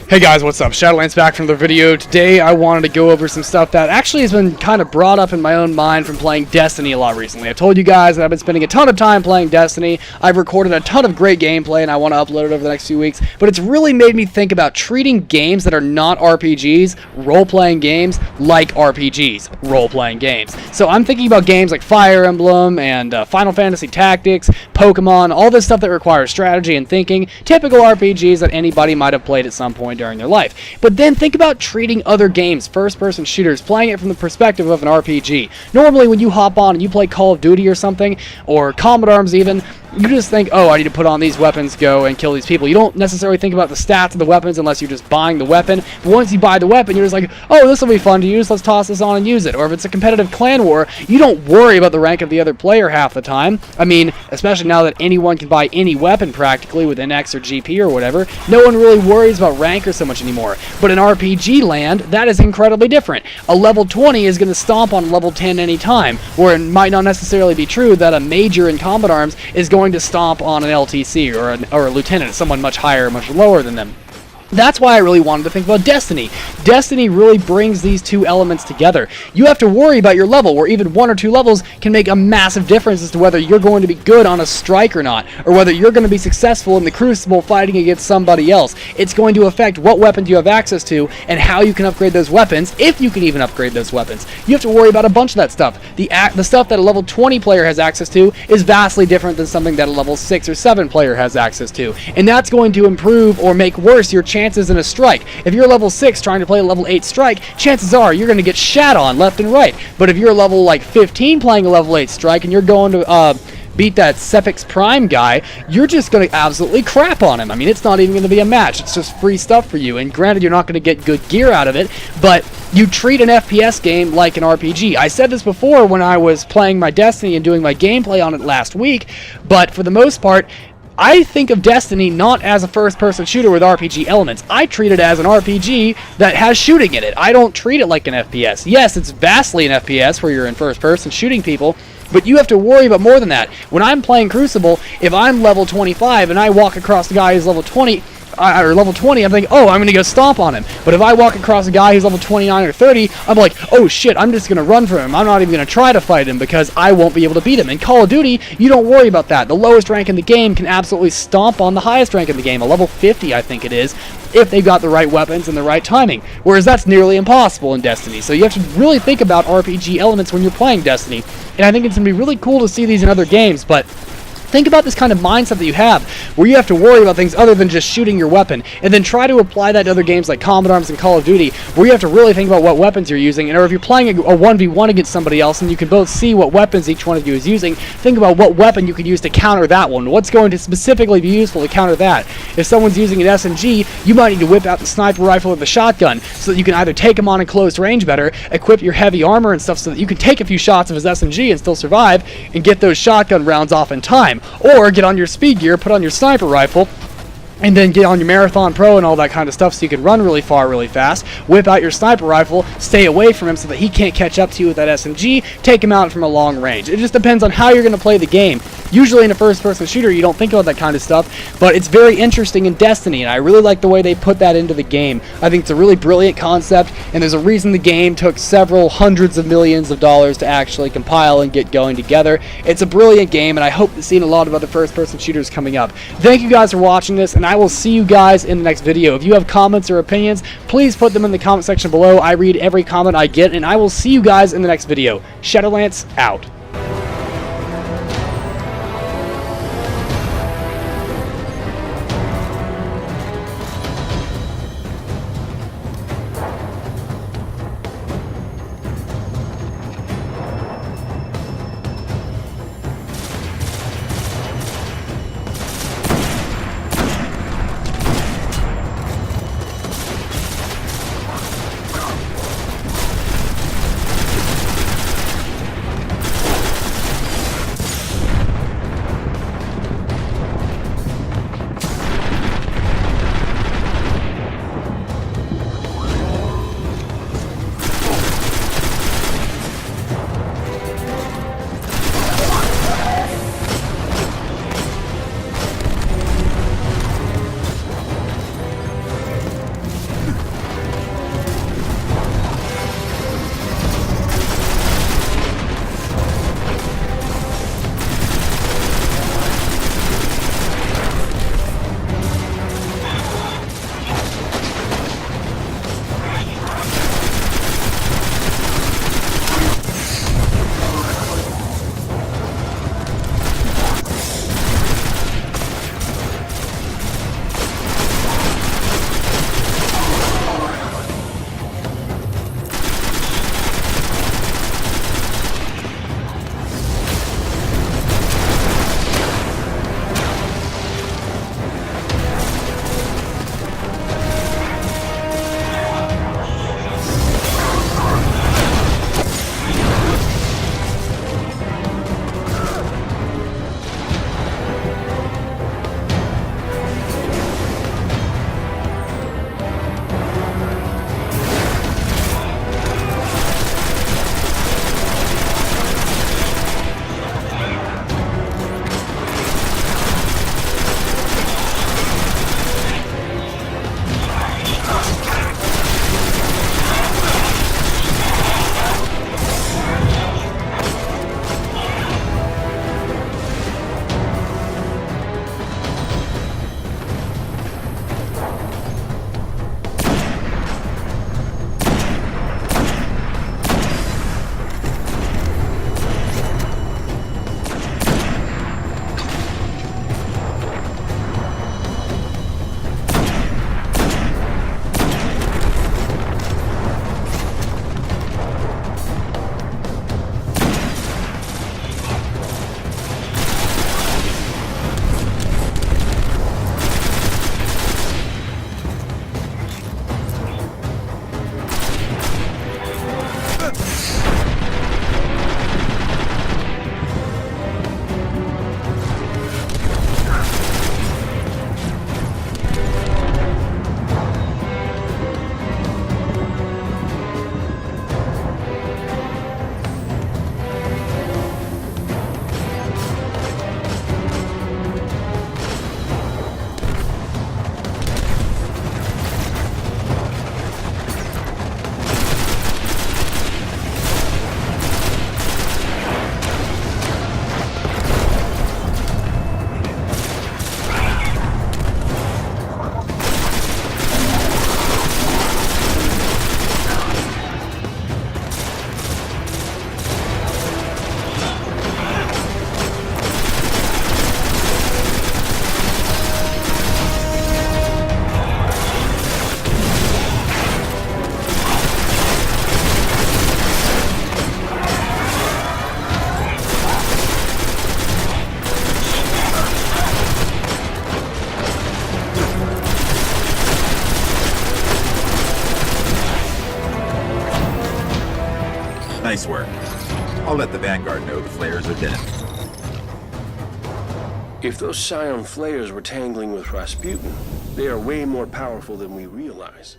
Hey guys, what's up? Shadowlands back from the video. Today I wanted to go over some stuff that actually has been kind of brought up in my own mind from playing Destiny a lot recently. I've told you guys that I've been spending a ton of time playing Destiny. I've recorded a ton of great gameplay and I want to upload it over the next few weeks, but it's really made me think about treating games that are not RPGs, role-playing games, like RPGs, role-playing games. So I'm thinking about games like Fire Emblem and Final Fantasy Tactics, Pokemon, all this stuff that requires strategy and thinking, typical RPGs that anybody might have played at some point during their life. But then think about treating other games, first-person shooters, playing it from the perspective of an RPG. Normally when you hop on and you play Call of Duty or something, or Combat Arms even, you just think, oh, I need to put on these weapons, go and kill these people. You don't necessarily think about the stats of the weapons unless you're just buying the weapon. But once you buy the weapon, you're just like, oh, this will be fun to use, let's toss this on and use it. Or if it's a competitive clan war, you don't worry about the rank of the other player half the time. I mean, especially now that anyone can buy any weapon practically with NX or GP or whatever, no one really worries about rank or so much anymore. But in RPG land, that is incredibly different. A level 20 is going to stomp on level 10 anytime, where it might not necessarily be true that a major in Combat Arms is going to stomp on an LTC or a lieutenant, someone much higher, much lower than them. That's why I really wanted to think about Destiny. Destiny really brings these two elements together. You have to worry about your level, where even 1 or 2 levels can make a massive difference as to whether you're going to be good on a strike or not, or whether you're going to be successful in the Crucible fighting against somebody else. It's going to affect what weapons you have access to and how you can upgrade those weapons, if you can even upgrade those weapons. You have to worry about a bunch of that stuff. The stuff that a level 20 player has access to is vastly different than something that a level 6 or 7 player has access to, and that's going to improve or make worse your chances in a strike. If you're level 6 trying to play a level 8 strike, chances are you're going to get shat on left and right. But if you're level like 15 playing a level 8 strike and you're going to beat that Cephix Prime guy, you're just going to absolutely crap on him. I mean, it's not even going to be a match. It's just free stuff for you. And granted, you're not going to get good gear out of it, but you treat an FPS game like an RPG. I said this before when I was playing my Destiny and doing my gameplay on it last week, but for the most part, I think of Destiny not as a first-person shooter with RPG elements. I treat it as an RPG that has shooting in it. I don't treat it like an FPS. Yes, it's vastly an FPS where you're in first-person shooting people, but you have to worry about more than that. When I'm playing Crucible, if I'm level 25 and I walk across the guy who's level 20, or level 20, I'm thinking, oh, I'm going to go stomp on him. But if I walk across a guy who's level 29 or 30, I'm like, oh shit, I'm just going to run from him. I'm not even going to try to fight him because I won't be able to beat him. In Call of Duty, you don't worry about that. The lowest rank in the game can absolutely stomp on the highest rank in the game, a level 50, I think it is, if they've got the right weapons and the right timing. Whereas that's nearly impossible in Destiny. So you have to really think about RPG elements when you're playing Destiny. And I think it's going to be really cool to see these in other games, but think about this kind of mindset that you have, where you have to worry about things other than just shooting your weapon, and then try to apply that to other games like Combat Arms and Call of Duty, where you have to really think about what weapons you're using, or if you're playing a 1v1 against somebody else and you can both see what weapons each one of you is using, think about what weapon you could use to counter that one. What's going to specifically be useful to counter that? If someone's using an SMG, you might need to whip out the sniper rifle or the shotgun, so that you can either take him on in close range better, equip your heavy armor and stuff so that you can take a few shots of his SMG and still survive, and get those shotgun rounds off in time. Or get on your speed gear, put on your sniper rifle, and then get on your Marathon Pro and all that kind of stuff so you can run really far, really fast, whip out your sniper rifle, stay away from him so that he can't catch up to you with that SMG, take him out from a long range. It just depends on how you're going to play the game. Usually in a first-person shooter, you don't think about that kind of stuff, but it's very interesting in Destiny, and I really like the way they put that into the game. I think it's a really brilliant concept, and there's a reason the game took several hundreds of millions of dollars to actually compile and get going together. It's a brilliant game, and I hope to see a lot of other first-person shooters coming up. Thank you guys for watching this, and I will see you guys in the next video. If you have comments or opinions, please put them in the comment section below. I read every comment I get, and I will see you guys in the next video. Shadowlands out. Nice work. I'll let the Vanguard know the flares are dead. If those Scion flares were tangling with Rasputin, they are way more powerful than we realize.